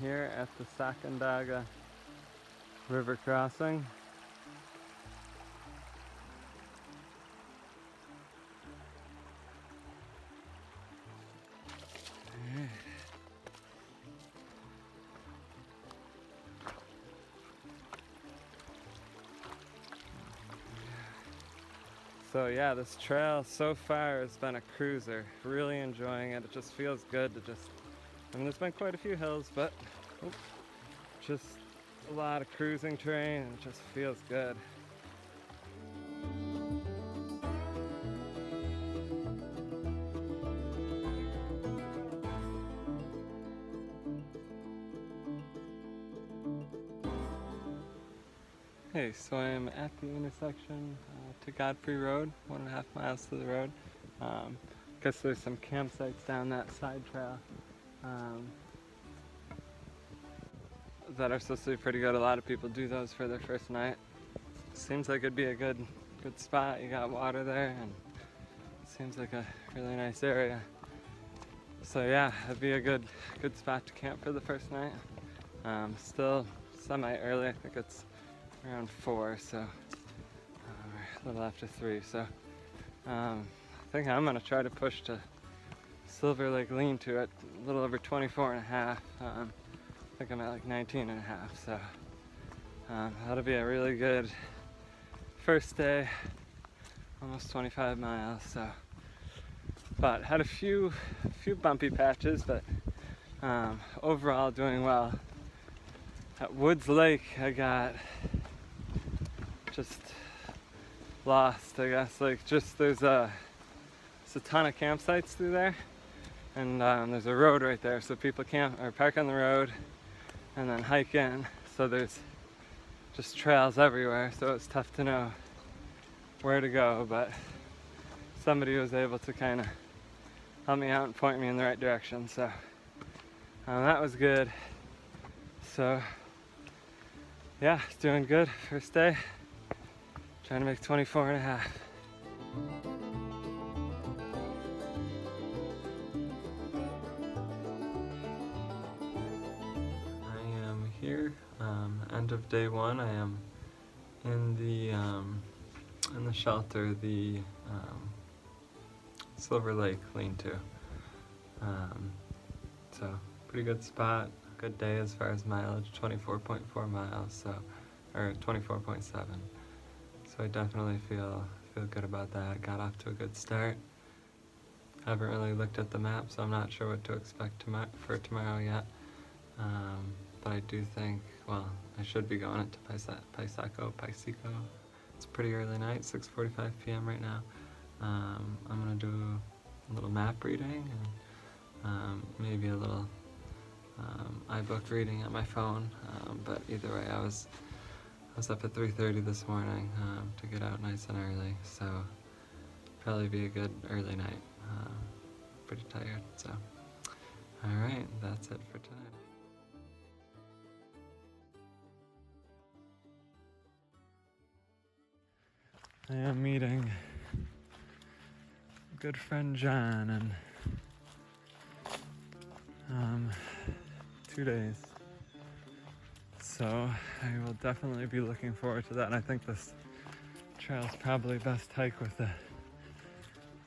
here at the Sacandaga River crossing. So yeah, this trail so far has been a cruiser. Really enjoying it. It just feels good to just, I mean, there's been quite a few hills, but just a lot of cruising terrain, and it just feels good. Okay, so I'm at the intersection to Godfrey Road, 1.5 miles to the road. Guess there's some campsites down that side trail that are supposed to be pretty good. A lot of people do those for their first night. Seems like it'd be a good spot. You got water there, and seems like a really nice area. So yeah, it'd be a good spot to camp for the first night. Still semi-early. I think it's around 4, so a little after 3. So I think I'm gonna try to push to Silver Lake Lean-To at a little over 24.5. I think I'm at like 19.5. So that'll be a really good first day. Almost 25 miles. So, but had a few bumpy patches, but overall doing well. At Woods Lake, I got just lost, I guess. Like, just there's a ton of campsites through there, and there's a road right there, so people camp or park on the road and then hike in. So there's just trails everywhere, so it's tough to know where to go, but somebody was able to kind of help me out and point me in the right direction, so that was good. So yeah, it's doing good. First day, trying to make 24.5. I am here, end of day 1. I am in the shelter, the Silver Lake Lean-To. So pretty good spot. Good day as far as mileage, 24.4 miles, so, or 24.7. So I definitely feel good about that. Got off to a good start. Haven't really looked at the map, so I'm not sure what to expect for tomorrow yet. But I do think, well, I should be going into Pieseco. It's a pretty early night, 6:45 p.m. right now. I'm gonna do a little map reading and maybe a little iBook reading on my phone, but either way, I was up at 3:30 this morning to get out nice and early, so probably be a good early night. Pretty tired, so alright, that's it for tonight. I am meeting good friend John in 2 days. So I will definitely be looking forward to that. I think this trail's probably best hike with a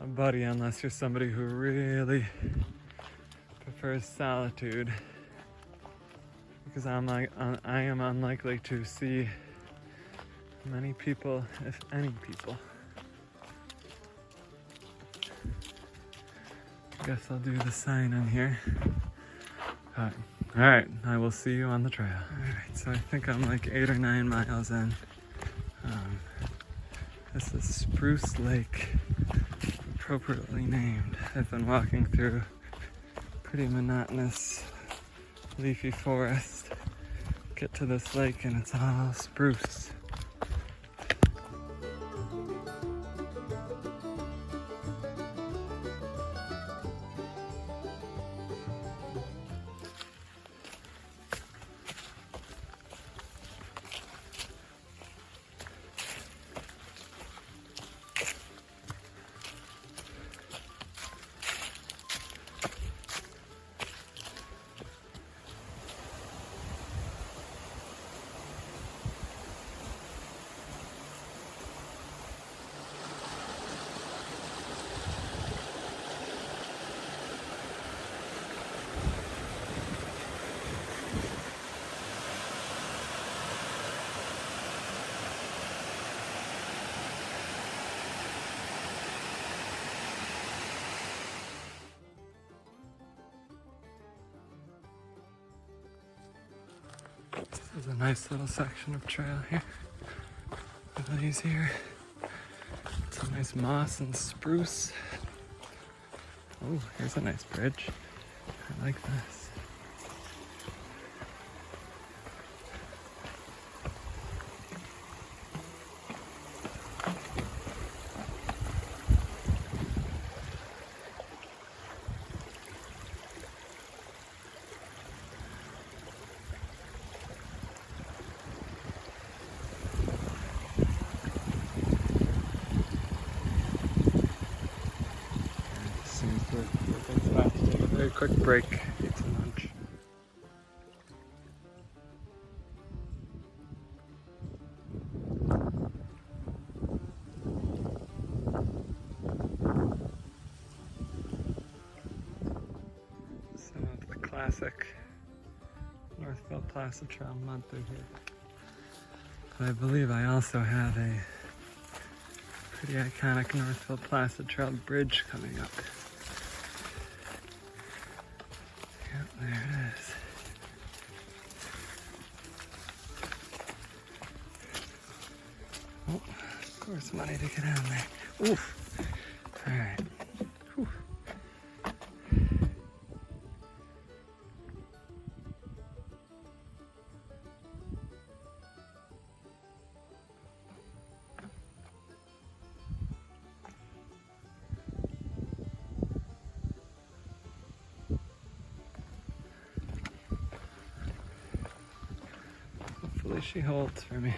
buddy, unless you're somebody who really prefers solitude, because I am unlikely to see many people, if any people. I guess I'll do the sign in here. Alright, I will see you on the trail. Alright, so I think I'm like 8 or 9 miles in. This is Spruce Lake, appropriately named. I've been walking through pretty monotonous leafy forest. Get to this lake and it's all spruce. nice little section of trail here. Look at these here. Some nice moss and spruce. Oh, here's a nice bridge. I like this. Very quick break, eat some lunch. Some of the classic Northville-Placid Trail mud through here. But I believe I also have a pretty iconic Northville-Placid Trail bridge coming up. There it is. Oh, of course, money to get down there. Oof. All right. Whew. Hopefully she holds for me.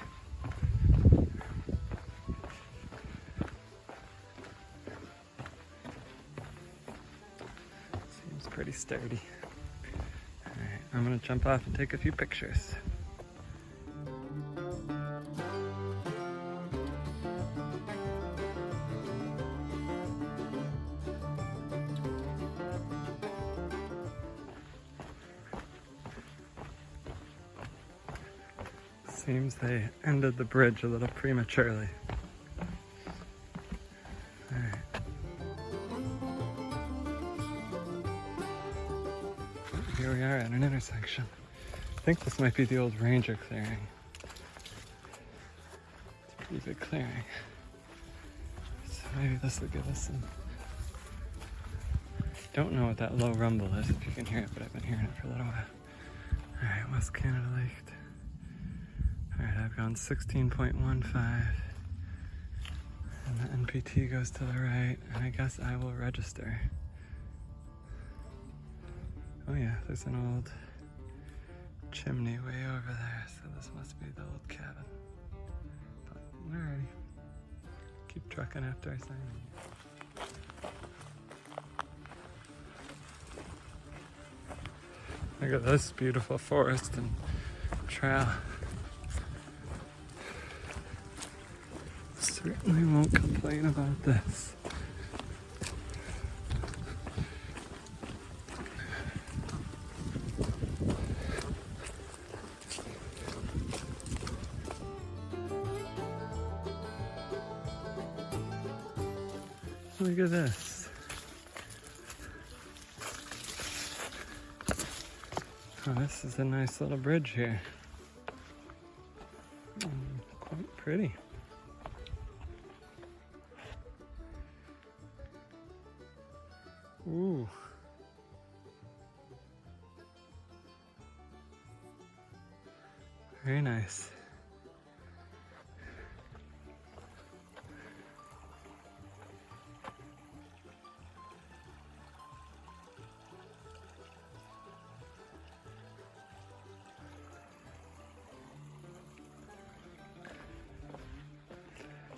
Seems pretty sturdy. Alright, I'm gonna jump off and take a few pictures. Seems they ended the bridge a little prematurely. Alright. Here we are at an intersection. I think this might be the old ranger clearing. It's a pretty big clearing. So maybe this will give us some... Don't know what that low rumble is, if you can hear it, but I've been hearing it for a little while. Alright, West Canada Lake. Alright, I've gone 16.15 and the NPT goes to the right, and I guess I will register. Oh yeah, there's an old chimney way over there, so this must be the old cabin. But alrighty, keep trucking after I sign in. Look at this beautiful forest and trail. Certainly won't complain about this. Look at this. Oh, this is a nice little bridge here. Quite pretty. Ooh. Very nice.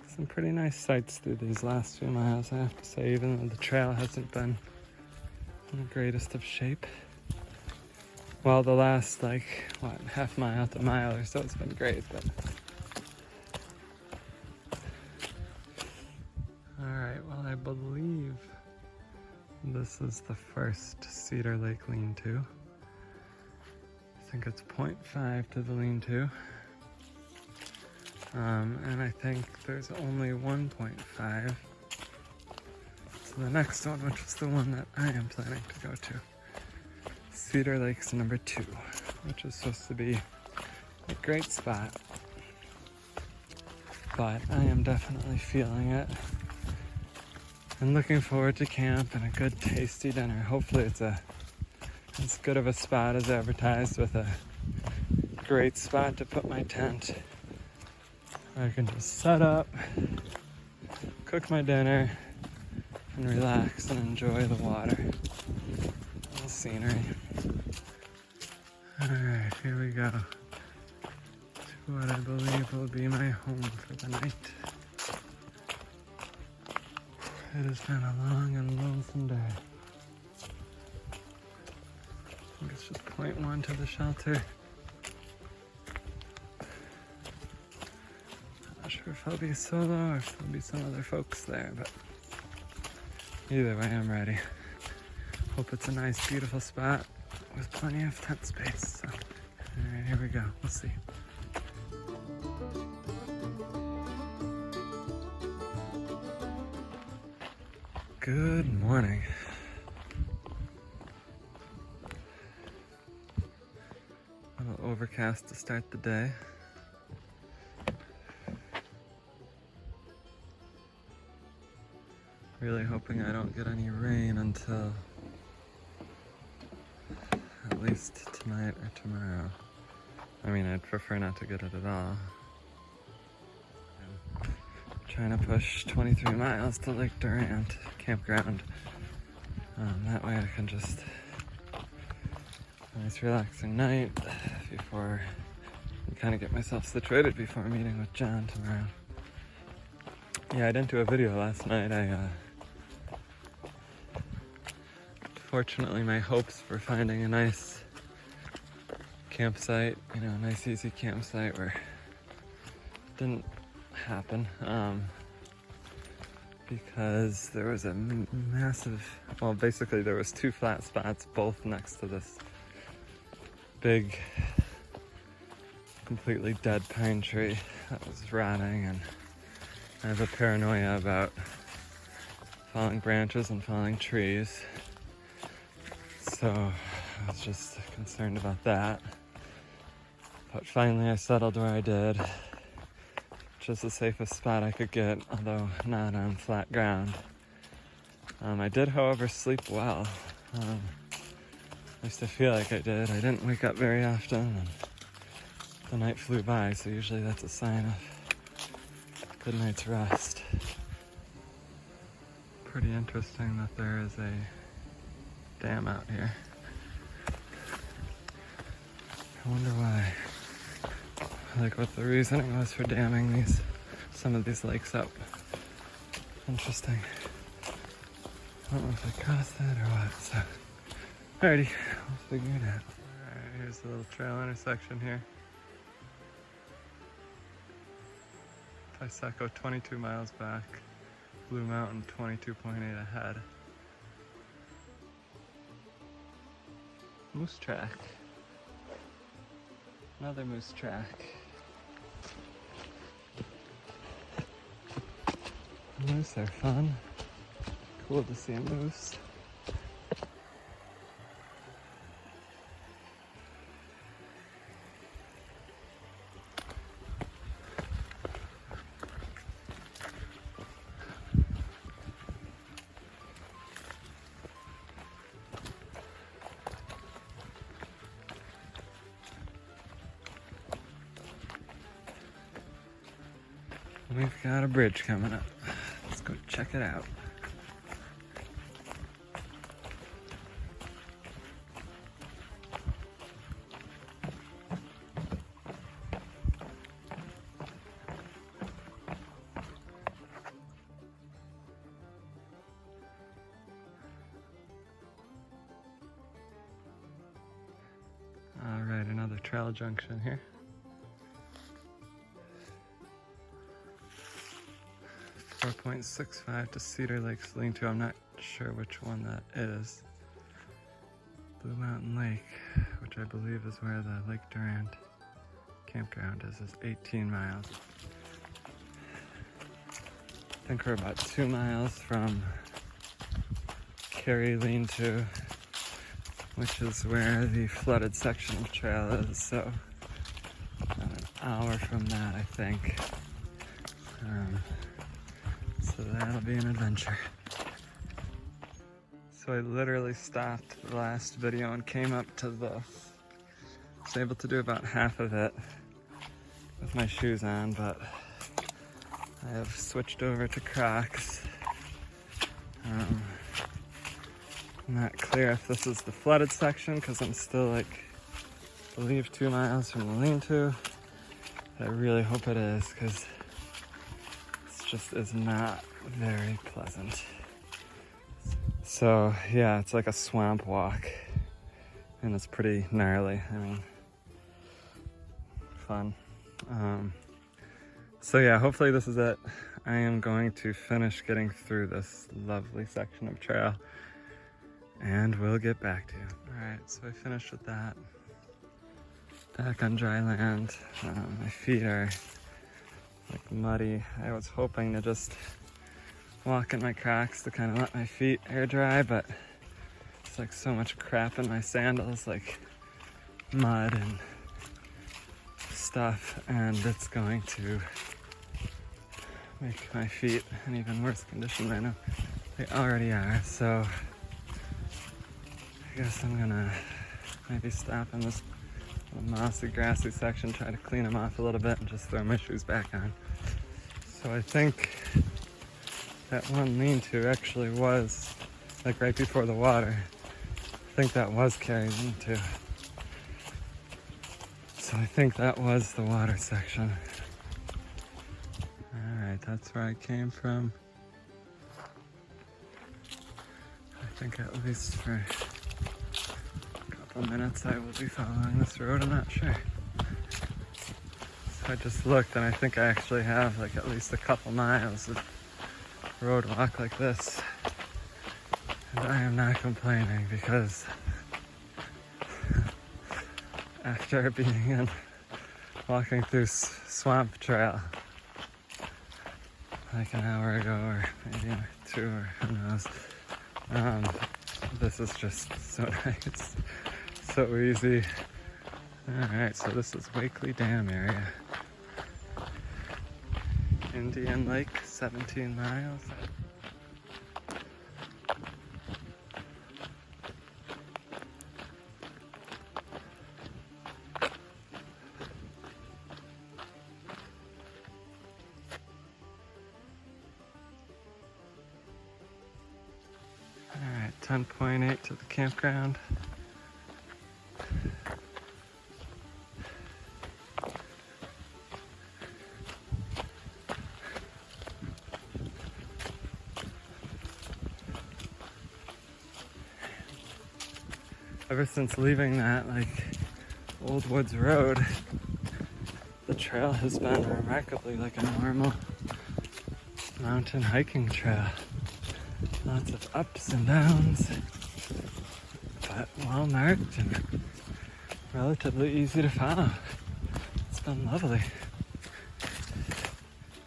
Some pretty nice sights through these last few miles, I have to say, even though the trail hasn't been in the greatest of shape. Well, the last, half mile to mile or so has been great, but... Alright, well, I believe this is the first Cedar Lake lean-to. I think it's 0.5 to the lean-to. And I think there's only 1.5 to the next one, which is the one that I am planning to go to. Cedar Lake's number 2, which is supposed to be a great spot. But I am definitely feeling it. And looking forward to camp and a good tasty dinner. Hopefully it's as good of a spot as advertised, with a great spot to put my tent. I can just set up, cook my dinner, and relax and enjoy the water and the scenery. Alright, here we go to what I believe will be my home for the night. It has been a long and lonesome day. I think it's just 0.1 to the shelter. Not sure if I'll be solo or if there'll be some other folks there, but either way, I'm ready. Hope it's a nice, beautiful spot with plenty of tent space. So, alright, here we go. We'll see. Good morning. A little overcast to start the day. Really hoping I don't get any rain until at least tonight or tomorrow. I mean, I'd prefer not to get it at all. I'm trying to push 23 miles to Lake Durant Campground. That way I can just a nice relaxing night before and kind of get myself situated before meeting with John tomorrow. Yeah, I didn't do a video last night. Fortunately, my hopes for finding a nice campsite, a nice easy campsite didn't happen. Because there was a massive, basically there was 2 flat spots, both next to this big, completely dead pine tree that was rotting, and I have a paranoia about falling branches and falling trees. So I was just concerned about that. But finally I settled where I did. Just the safest spot I could get, although not on flat ground. I did, however, sleep well. At least I feel like I did. I didn't wake up very often, and the night flew by, so usually that's a sign of a good night's rest. Pretty interesting that there is a dam out here. I wonder why. Like what the reasoning was for damming some of these lakes up. Interesting. I don't know if I crossed that or what, so. Alrighty, we'll figure it out. Alright, here's the little trail intersection here. Pieseco 22 miles back. Blue Mountain 22.8 ahead. Moose track. Another moose track. Moose are fun. Cool to see a moose. We've got a bridge coming up. Let's go check it out. All right, another trail junction here. 4.65 to Cedar Lake's lean-to. I'm not sure which one that is. Blue Mountain Lake, which I believe is where the Lake Durant campground is 18 miles. I think we're about 2 miles from Carey Lean-to, which is where the flooded section of trail is. So hour from that, I think. So that'll be an adventure. So I literally stopped the last video and came up to this. I was able to do about half of it with my shoes on, but I have switched over to Crocs. Not clear if this is the flooded section because I'm still I believe 2 miles from the lean-to. But I really hope it is because it just is not very pleasant. So yeah, it's like a swamp walk and it's pretty gnarly. I mean, fun. So yeah, hopefully this is it. I am going to finish getting through this lovely section of trail and we'll get back to you. All right, so I finished with that. Back on dry land. My feet are muddy. I was hoping to just walk in my Crocs to kind of let my feet air dry, but it's so much crap in my sandals, mud and stuff, and it's going to make my feet in even worse condition than they already are. So I guess I'm gonna maybe stop in this mossy, grassy section, try to clean them off a little bit and just throw my shoes back on. So I think that one lean-to actually was right before the water. I think that was carried into. So I think that was the water section. Alright, that's where I came from. I think at least for minutes I will be following this road. I'm not sure. So I just looked and I think I actually have at least a couple miles of road walk like this, and I am not complaining because after being walking through swamp trail an hour ago or maybe 2 or who knows, this is just so nice. So easy. Alright, so this is Wakely Dam area. Indian Lake, 17 miles. Alright, 10.8 to the campground. Ever since leaving that old woods road, the trail has been remarkably a normal mountain hiking trail. Lots of ups and downs, but well marked and relatively easy to follow. It's been lovely.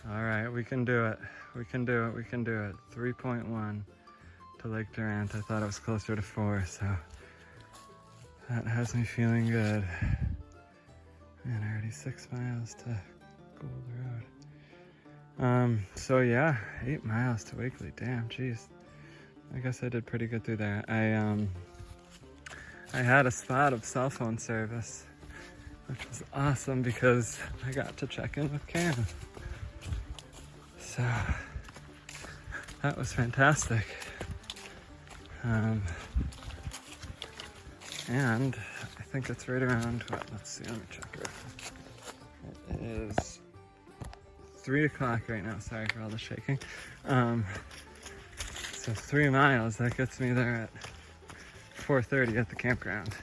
All right, we can do it. We can do it. We can do it. 3.1 to Lake Durant. I thought it was closer to 4, so that has me feeling good. Man, already 6 miles to Gold Road. So yeah, 8 miles to Wakely. Damn, jeez. I guess I did pretty good through there. I had a spot of cell phone service, which was awesome because I got to check in with Karen. So that was fantastic. And I think it's right around, let's see, let me check it. It is 3 o'clock right now, sorry for all the shaking. So 3 miles, that gets me there at 4:30 at the campground.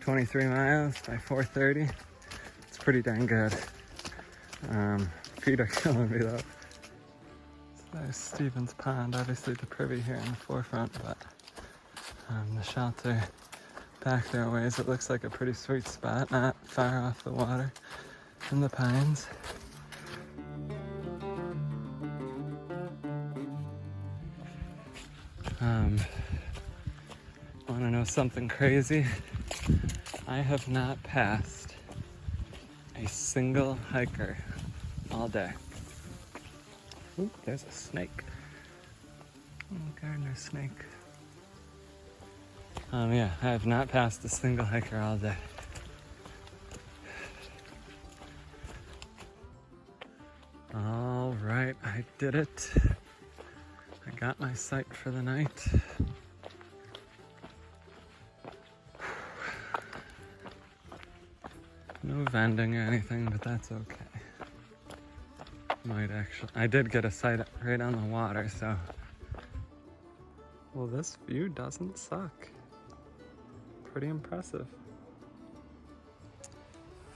23 miles by 4:30, it's pretty dang good. Feet are killing me though. So there's Stevens Pond, obviously the privy here in the forefront, but the shelter back there a ways, it looks like a pretty sweet spot, not far off the water and the pines. Want to know something crazy? I have not passed a a single hiker all day. Ooh, there's a snake. Oh, gardener snake. Yeah, I have not passed a single hiker all day. All right, I did it. I got my site for the night. No vending or anything, but that's okay. I did get a site right on the water, so. Well, this view doesn't suck. Pretty impressive.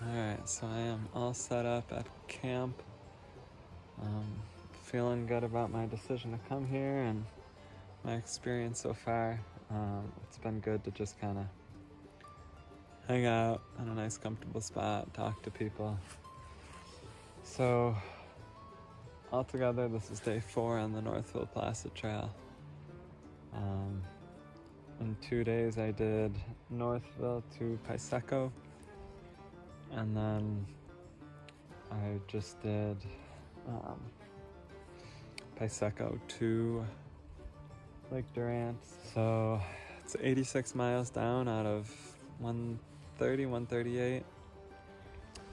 Alright, so I am all set up at camp. Feeling good about my decision to come here and my experience so far. It's been good to just kind of hang out in a nice comfortable spot, talk to people. So altogether this is day 4 on the Northville-Placid Trail. In 2 days I did Northville to Pieseco, and then I just did Pieseco to Lake Durant. So it's 86 miles down out of 130, 138.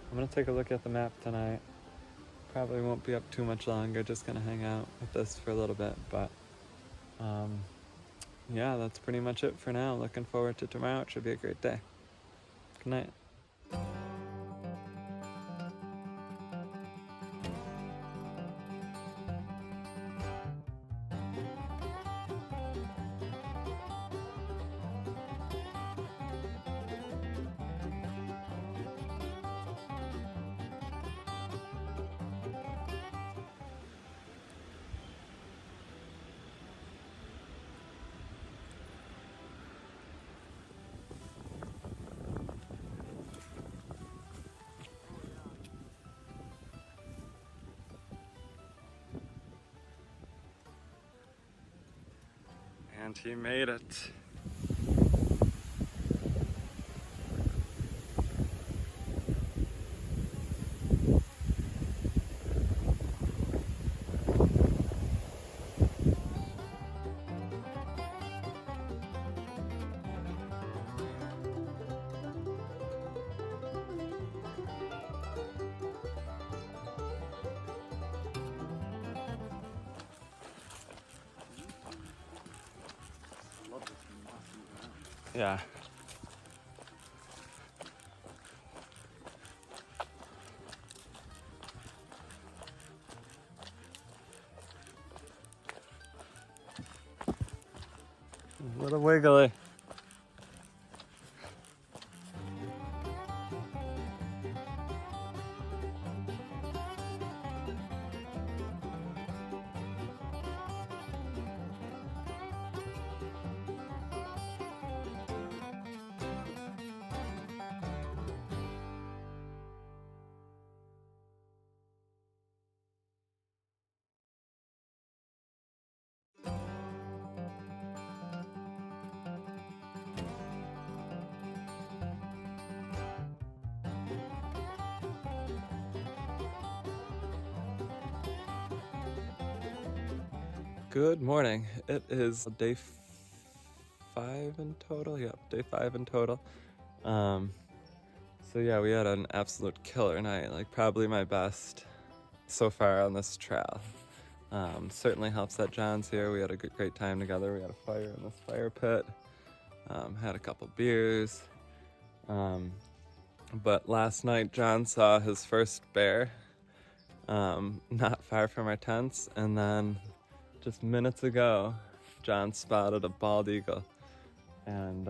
I'm gonna take a look at the map tonight. Probably won't be up too much longer, just gonna hang out with this for a little bit, but yeah, that's pretty much it for now. Looking forward to tomorrow. It should be a great day. Good night. And he made it. Yeah. A little wiggly. Good morning. It is day 5 in total. Yep, day 5 in total. So yeah, we had an absolute killer night. Like probably my best so far on this trail. Certainly helps that John's here. We had a great time together. We had a fire in this fire pit. Had a couple beers. But last night John saw his first bear, not far from our tents, and then just minutes ago, John spotted a bald eagle, and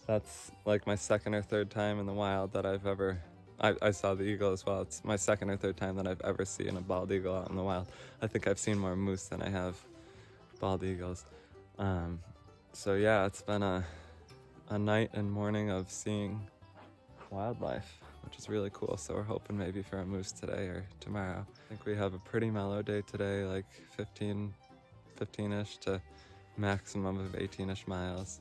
that's like my second or third time in the wild that I saw the eagle as well. It's my second or third time that I've ever seen a bald eagle out in the wild. I think I've seen more moose than I have bald eagles. So yeah, it's been a night and morning of seeing wildlife, which is really cool. So we're hoping maybe for a moose today or tomorrow. I think we have a pretty mellow day today, like 15-ish to maximum of 18-ish miles.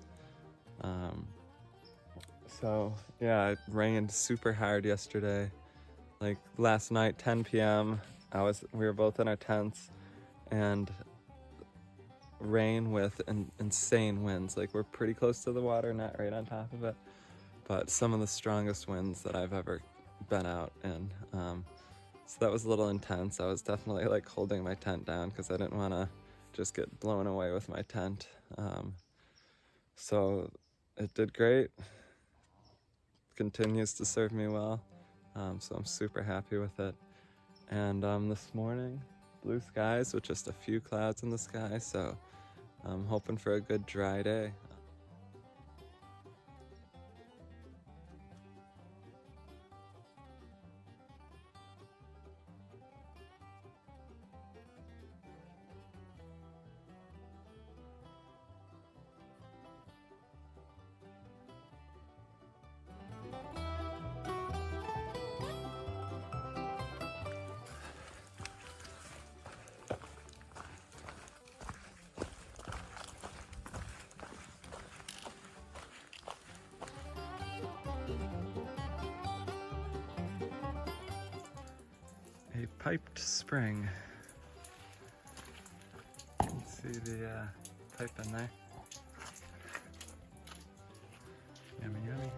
So yeah, it rained super hard yesterday. Like last night, 10 p.m. We were both in our tents, and rain with insane winds. Like, we're pretty close to the water, not right on top of it, but some of the strongest winds that I've ever been out in. So that was a little intense. I was definitely like holding my tent down because I didn't want to just get blown away with my tent. So it did great. Continues to serve me well. So I'm super happy with it. And this morning, blue skies with just a few clouds in the sky. So I'm hoping for a good dry day. A piped spring. You can see the pipe in there. Yummy, yummy.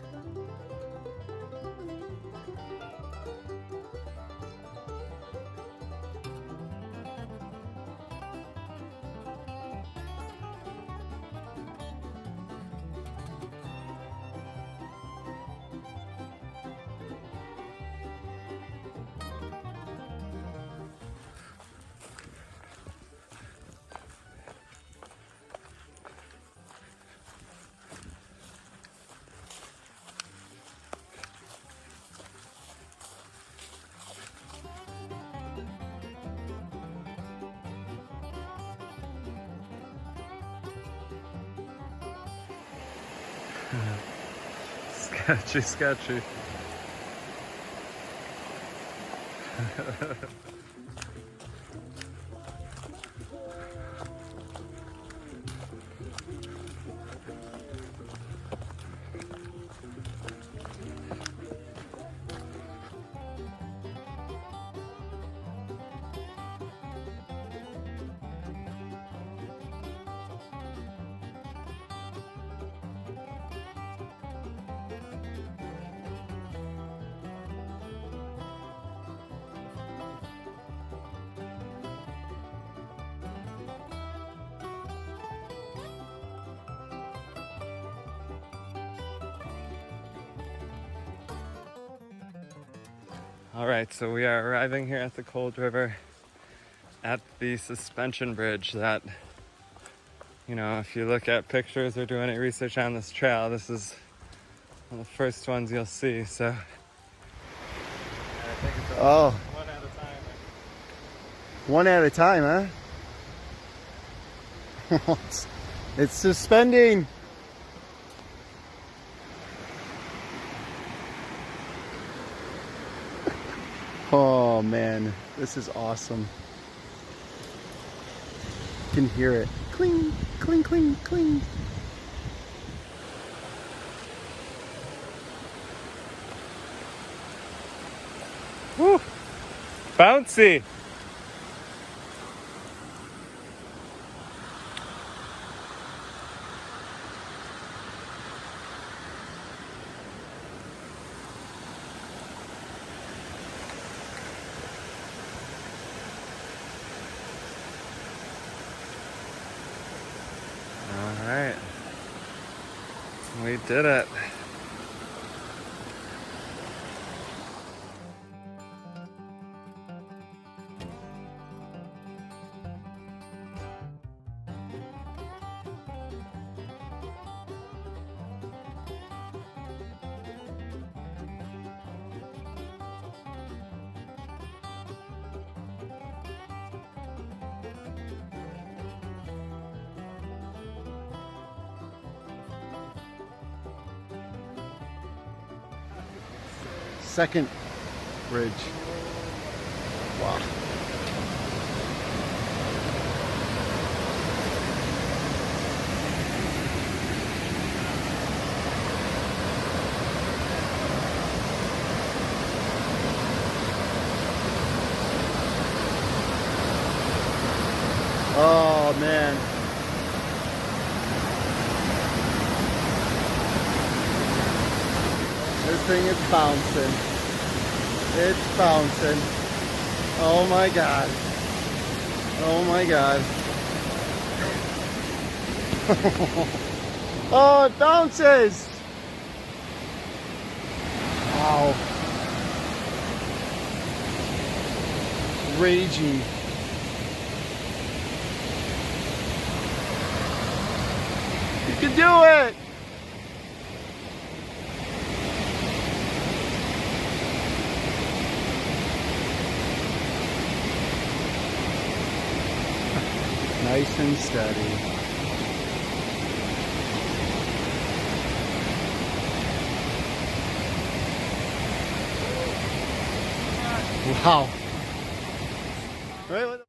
Sketchy, sketchy. All right, so we are arriving here at the Cold River at the suspension bridge that, you know, if you look at pictures or do any research on this trail, this is one of the first ones you'll see. So I think it's one at a time. One at a time, huh? It's suspending. Oh man, this is awesome. You can hear it. Cling, cling, cling, cling. Woo! Bouncy! All right, we did it. Second bridge. Wow. man. This thing is bouncing. It's bouncing. Oh my God. Oh my God. Oh, it bounces. Wow. Raging. You can do it. Nice and steady. Wow. Right with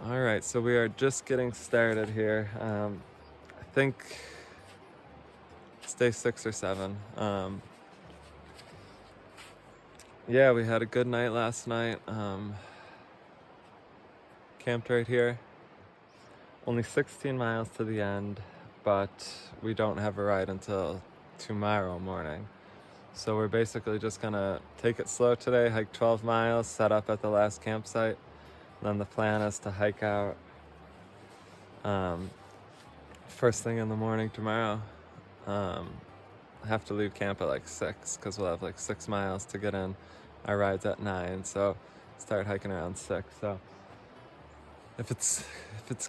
All right, so we are just getting started here. I think it's day 6 or 7. Yeah, we had a good night last night. Camped right here. Only 16 miles to the end, but we don't have a ride until tomorrow morning. So we're basically just gonna take it slow today, hike 12 miles, set up at the last campsite. Then the plan is to hike out first thing in the morning tomorrow. I have to leave camp at like 6 because we'll have like 6 miles to get in. Our ride's at 9, so start hiking around 6. So if it's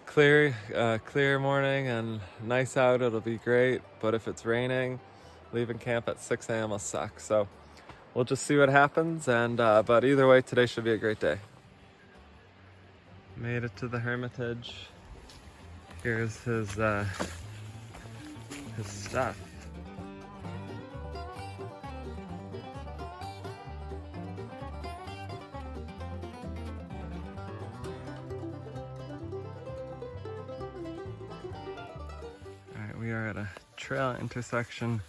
clear morning and nice out, it'll be great. But if it's raining, leaving camp at 6 a.m. will suck. So we'll just see what happens. And but either way, today should be a great day. Made it to the Hermitage. Here's his stuff. Alright, we are at a trail intersection.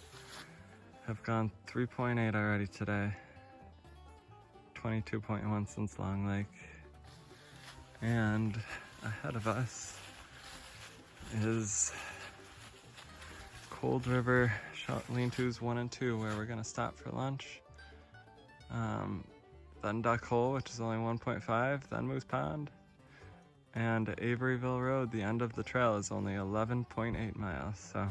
Have gone 3.8 already today. 22.1 since Long Lake. And ahead of us is Cold River Lean-Tos 1 and 2, where we're gonna stop for lunch. Then Duck Hole, which is only 1.5, then Moose Pond. And Averyville Road, the end of the trail, is only 11.8 miles, so.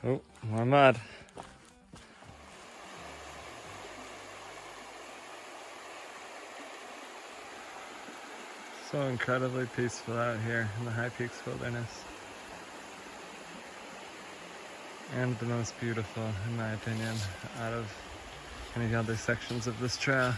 Oh, more mud. So incredibly peaceful out here in the High Peaks Wilderness. And the most beautiful, in my opinion, out of any other sections of this trail.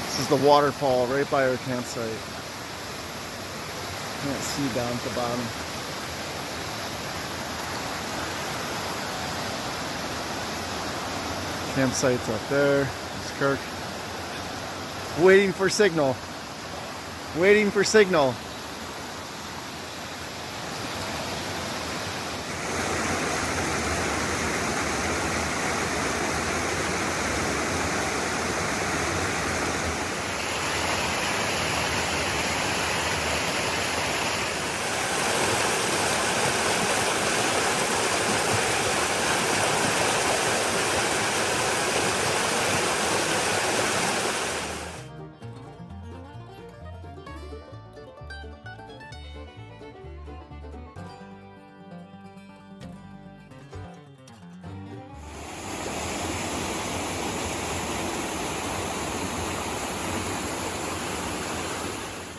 This is the waterfall right by our campsite. Can't see down at the bottom. Campsite's up there. There's Kirk. Waiting for signal. Waiting for signal.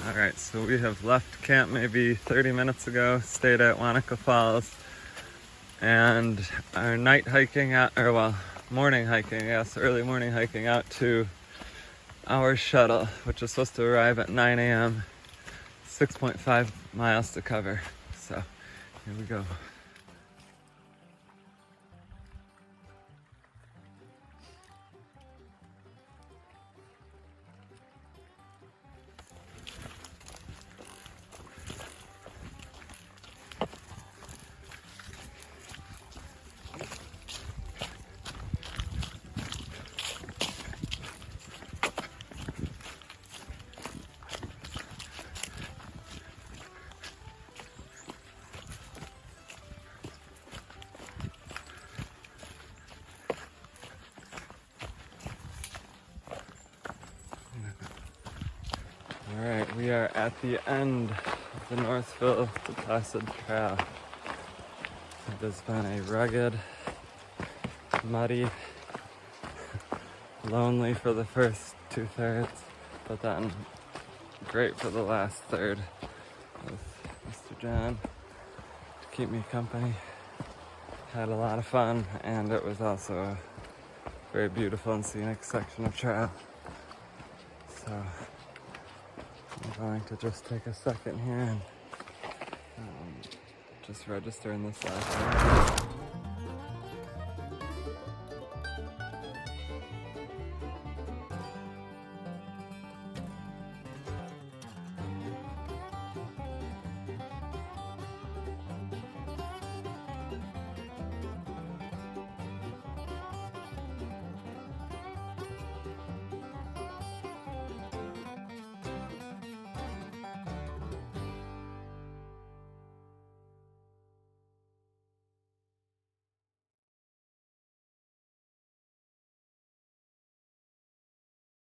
Alright, so we have left camp maybe 30 minutes ago, stayed at Wanika Falls, and our night hiking out, or well, morning hiking, yes, early morning hiking out to our shuttle, which is supposed to arrive at 9 a.m., 6.5 miles to cover. So, here we go. Alright, we are at the end of the Northville-Placid Trail. It has been a rugged, muddy, lonely for the first 2/3, but then great for the last third with Mr. John to keep me company. Had a lot of fun, and it was also a very beautiful and scenic section of trail. So I'm going to just take a second here and just register in this last one.